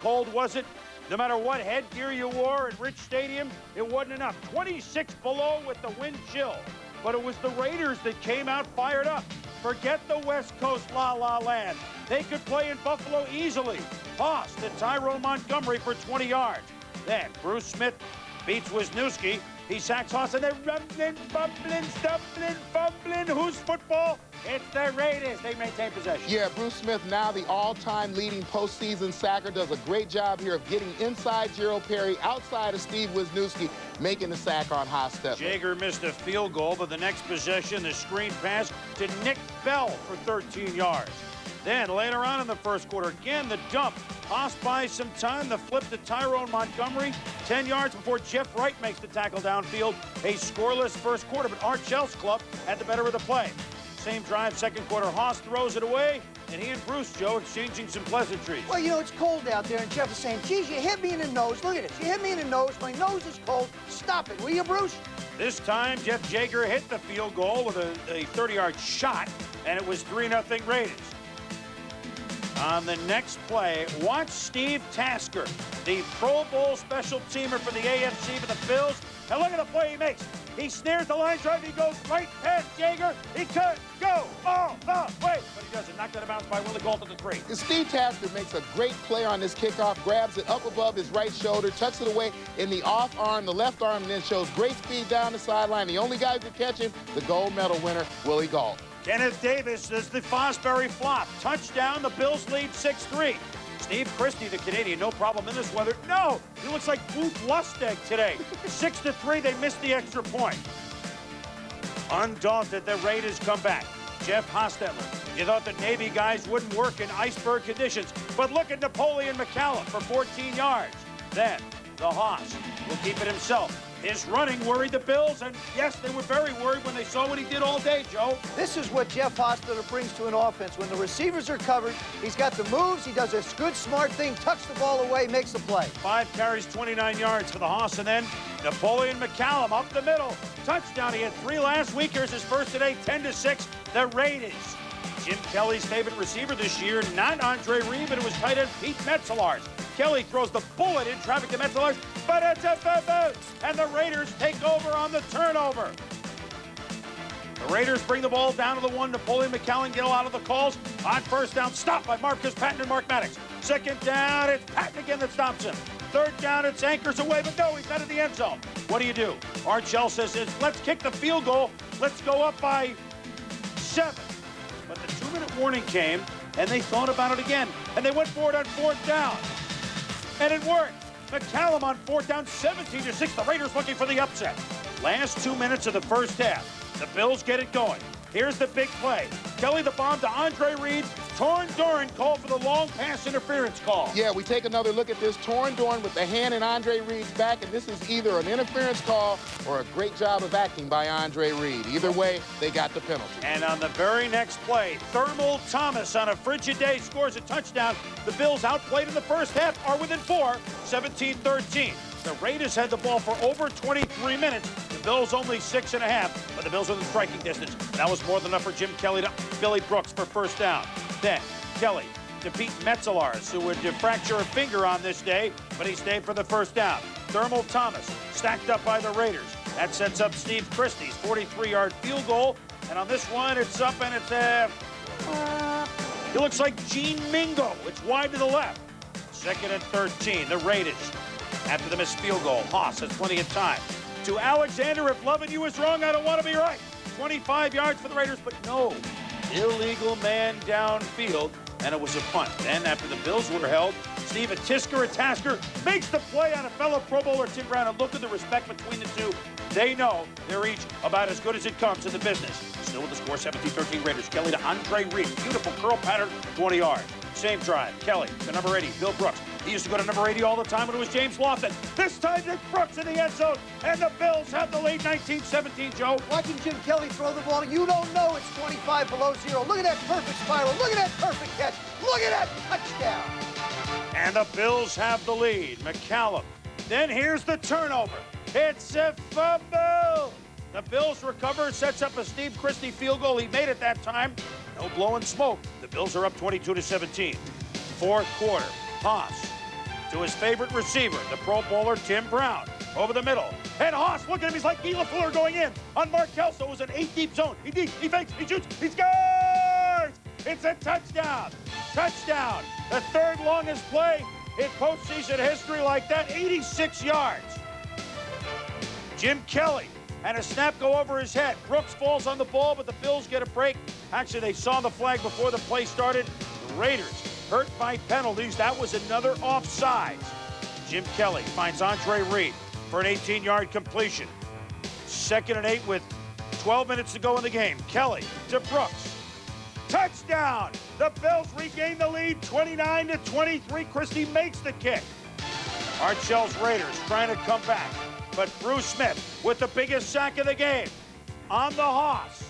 Cold was it? No matter what headgear you wore at Rich Stadium, it wasn't enough. 26 below with the wind chill. But it was the Raiders that came out fired up. Forget the West Coast la-la land. They could play in Buffalo easily. Haas to Tyrone Montgomery for 20 yards. Then Bruce Smith beats Wisniewski. He sacks Haas, and they're rumbling, bumbling, stumbling, fumbling. Whose football? It's the Raiders. They maintain possession. Yeah, Bruce Smith, now the all-time leading postseason sacker, does a great job here of getting inside Gerald Perry, outside of Steve Wisniewski, making the sack on Hostetler. Jaeger missed a field goal, but the next possession, the screen pass to Nick Bell for 13 yards. Then later on in the first quarter, again the dump. Haas buys some time, the flip to Tyrone Montgomery, 10 yards before Jeff Wright makes the tackle downfield. A scoreless first quarter, but Art Shell's club had the better of the play. Same drive, second quarter, Haas throws it away, and he and Bruce, Joe, exchanging some pleasantries. Well, you know, it's cold out there, and Jeff is saying, geez, you hit me in the nose. Look at this. You hit me in the nose. My nose is cold. Stop it, will you, Bruce? This time, Jeff Jaeger hit the field goal with a 30-yard shot, and it was 3-0 Raiders. On the next play, watch Steve Tasker, the Pro Bowl special teamer for the AFC for the Bills. And look at the play he makes. He snares the line drive. He goes right past Jaeger. He could go all the way, but he doesn't. Knocked out of bounds by Willie Gault at the 3. And Steve Tasker makes a great play on this kickoff, grabs it up above his right shoulder, tucks it away in the off arm, the left arm, and then shows great speed down the sideline. The only guy who could catch him, the gold medal winner, Willie Gault. Kenneth Davis does the Fosbury flop. Touchdown, the Bills lead 6-3. Steve Christie, the Canadian, no problem in this weather. No, he looks like Booth Lustig today. 6-3, they missed the extra point. Undaunted, the Raiders come back. Jeff Hostetler. You thought the Navy guys wouldn't work in iceberg conditions, but look at Napoleon McCallum for 14 yards. Then the Haas will keep it himself. His running worried the Bills, and yes, they were very worried when they saw what he did all day, Joe. This is what Jeff Hostetler brings to an offense. When the receivers are covered, he's got the moves, he does a good, smart thing, tucks the ball away, makes the play. 5 carries, 29 yards for the Haas, and then Napoleon McCallum up the middle. Touchdown, he had 3 last week. Here's his first today, 10-6, the Raiders. Jim Kelly's favorite receiver this year, not Andre Reed, but it was tight end Pete Metzelaars. Kelly throws the bullet in traffic to Metzelaars, but it's a boo-boo, and the Raiders take over on the turnover. The Raiders bring the ball down to the 1. Napoleon McCallum get a lot of the calls. On first down, stopped by Marcus Patton and Mark Maddox. Second down, it's Patton again that stops him. Third down, it's anchors away, but no, he's not in the end zone. What do? Art Shell says, let's kick the field goal. Let's go up by 7. But the 2-minute warning came, and they thought about it again, and they went for it on 4th down. And it worked. McCallum on 4th down, 17-6. The Raiders looking for the upset. Last 2 minutes of the first half. The Bills get it going. Here's the big play. Kelly the bomb to Andre Reed. Torn Doran called for the long pass interference call. Yeah, we take another look at this. Torn Doran with the hand in Andre Reed's back, and this is either an interference call or a great job of acting by Andre Reed. Either way, they got the penalty. And on the very next play, Thermal Thomas on a frigid day scores a touchdown. The Bills outplayed in the first half, are within 4, 17-13. The Raiders had the ball for over 23 minutes. The Bills only 6.5, but the Bills within striking distance. That was more than enough for Jim Kelly to Billy Brooks for first down. Then Kelly to Pete Metzelaars, who would fracture a finger on this day, but he stayed for the first down. Thermal Thomas stacked up by the Raiders. That sets up Steve Christie's 43-yard field goal. And on this one, it's up and it's it looks like Gene Mingo. It's wide to the left. 2nd and 13, the Raiders. After the missed field goal, Haas has plenty of time. To Alexander, if loving you is wrong, I don't want to be right. 25 yards for the Raiders, but no. Illegal man downfield, and it was a punt. Then, after the Bills were held, Steve Tasker makes the play on a fellow Pro Bowler, Tim Brown, and look at the respect between the two. They know they're each about as good as it comes in the business. Still with the score, 17-13 Raiders. Kelly to Andre Reed. Beautiful curl pattern, 20 yards. Same drive. Kelly to number 80, Bill Brooks. He used to go to number 80 all the time when it was James Lofton. This time, Nick Brooks in the end zone, and the Bills have the lead 19-17, Joe. Watching Jim Kelly throw the ball, you don't know it's 25 below 0. Look at that perfect spiral. Look at that perfect catch. Look at that touchdown. And the Bills have the lead. McCallum. Then here's the turnover. It's a fumble. The Bills recover, sets up a Steve Christie field goal. He made it that time. No blowing smoke. The Bills are up 22-17. Fourth quarter. Haas to his favorite receiver, the Pro Bowler Tim Brown. Over the middle. And Haas, look at him. He's like Guy Lafleur going in on Mark Kelso. It was an 8-deep zone. He deep, he fakes, he shoots, he scores! It's a touchdown. Touchdown. The third longest play in postseason history like that, 86 yards. Jim Kelly and a snap go over his head. Brooks falls on the ball, but the Bills get a break. Actually, they saw the flag before the play started. The Raiders hurt by penalties. That was another offsides. Jim Kelly finds Andre Reed for an 18-yard completion. 2nd and 8 with 12 minutes to go in the game. Kelly to Brooks. Touchdown! The Bills regain the lead, 29-23. Christie makes the kick. Art Shell's Raiders trying to come back, but Bruce Smith with the biggest sack of the game on the Haas.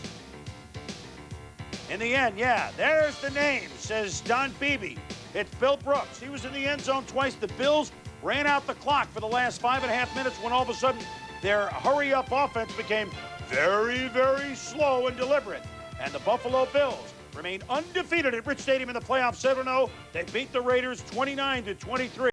In the end, yeah, there's the name, says Don Beebe. It's Bill Brooks. He was in the end zone twice. The Bills ran out the clock for the last 5.5 minutes when all of a sudden their hurry-up offense became very, very slow and deliberate. And the Buffalo Bills remain undefeated at Rich Stadium in the playoffs 7-0. They beat the Raiders 29-23.